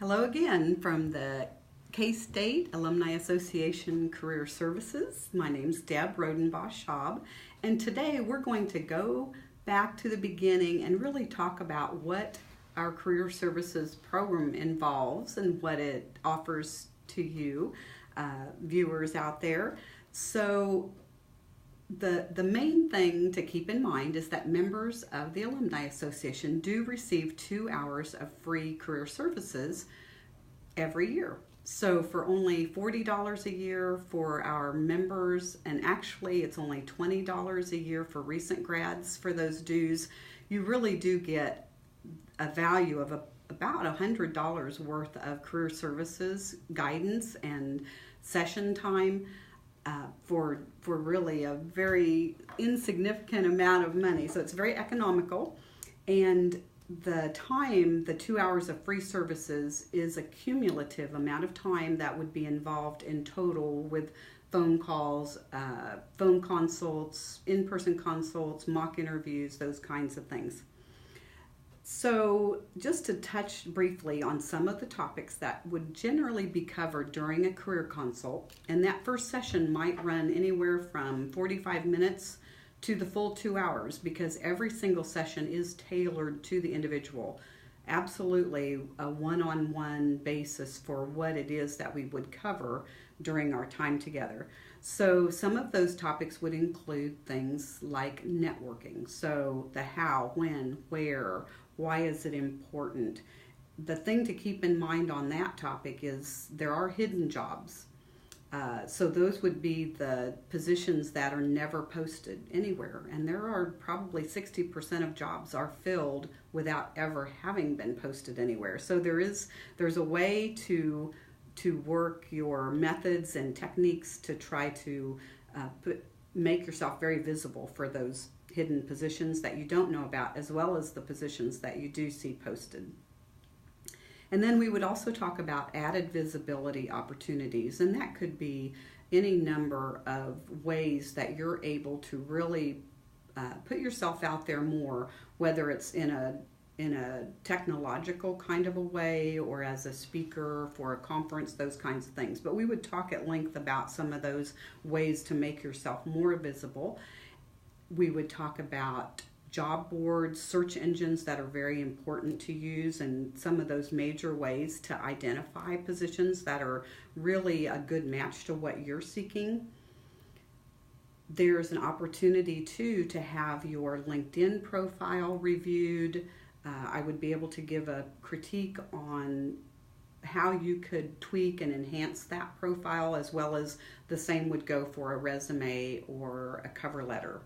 Hello again from the K-State Alumni Association Career Services. My name's Deb Rodenbosch-Schaub, and today we're going to go back to the beginning and really talk about what our Career Services program involves and what it offers to you, viewers out there. So the main thing to keep in mind is that members of the Alumni Association do receive 2 hours of free career services every year. So for only $40 a year for our members, and actually it's only $20 a year for recent grads for those dues, you really do get a value of about $100 worth of career services, guidance, and session time for really a very insignificant amount of money. So it's very economical, and the time, the 2 hours of free services, is a cumulative amount of time that would be involved in total with phone calls, phone consults, in-person consults, mock interviews, those kinds of things. So just to touch briefly on some of the topics that would generally be covered during a career consult, and that first session might run anywhere from 45 minutes to the full 2 hours, because every single session is tailored to the individual. Absolutely a one-on-one basis for what it is that we would cover during our time together. So some of those topics would include things like networking. So the how, when, where, why is it important? The thing to keep in mind on that topic is there are hidden jobs. So those would be the positions that are never posted anywhere. And there are probably 60% of jobs are filled without ever having been posted anywhere. So there's a way to work your methods and techniques to try to make yourself very visible for those hidden positions that you don't know about, as well as the positions that you do see posted. And then we would also talk about added visibility opportunities, and that could be any number of ways that you're able to really put yourself out there more, whether it's in a technological kind of a way or as a speaker for a conference, those kinds of things. But we would talk at length about some of those ways to make yourself more visible. We would talk about job boards, search engines that are very important to use, and some of those major ways to identify positions that are really a good match to what you're seeking. There's an opportunity too to have your LinkedIn profile reviewed. I would be able to give a critique on how you could tweak and enhance that profile, as well as the same would go for a resume or a cover letter.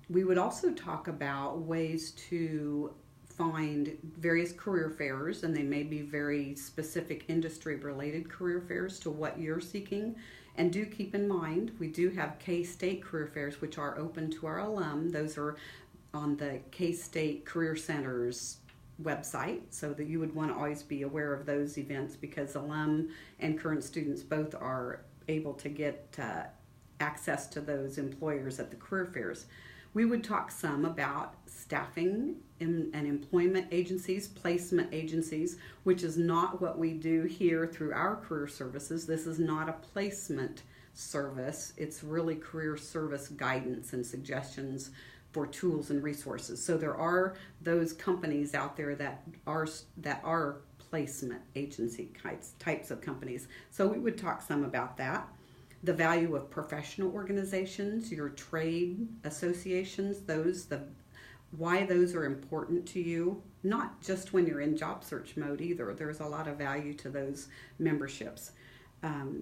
We would also talk about ways to find various career fairs, and they may be very specific industry-related career fairs to what you're seeking. And do keep in mind, we do have K-State career fairs, which are open to our alum. Those are on the K-State Career Center's website, so that you would want to always be aware of those events, because alum and current students both are able to get access to those employers at the career fairs. We would talk some about staffing and employment agencies, placement agencies, which is not what we do here through our career services. This is not a placement service. It's really career service guidance and suggestions for tools and resources. So there are those companies out there that are placement agency types of companies. So we would talk some about that. The value of professional organizations, your trade associations, why those are important to you, not just when you're in job search mode either. There's a lot of value to those memberships.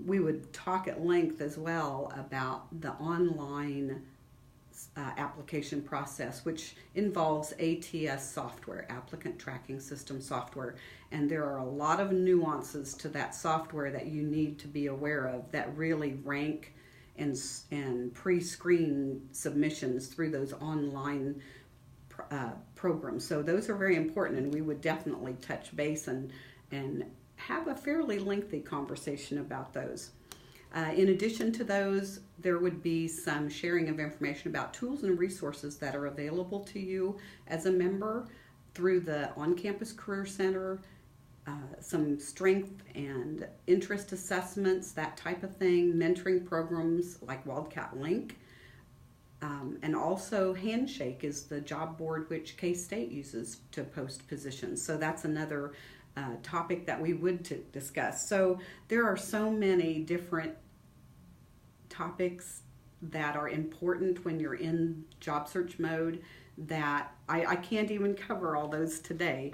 We would talk at length as well about the online application process, which involves ATS software, applicant tracking system software, and there are a lot of nuances to that software that you need to be aware of that really rank and pre-screen submissions through those online programs. So those are very important, and we would definitely touch base and have a fairly lengthy conversation about those. In addition to those, there would be some sharing of information about tools and resources that are available to you as a member through the On-Campus Career Center some strength and interest assessments, that type of thing, mentoring programs like Wildcat Link, and also Handshake is the job board which K-State uses to post positions. So that's another topic that we would discuss. So there are so many different topics that are important when you're in job search mode that I can't even cover all those today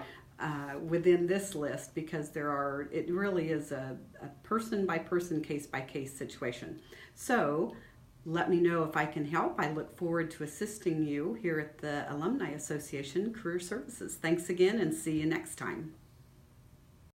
within this list, because it really is a person by person, case by case situation. So let me know if I can help. I look forward to assisting you here at the Alumni Association Career Services. Thanks again, and see you next time.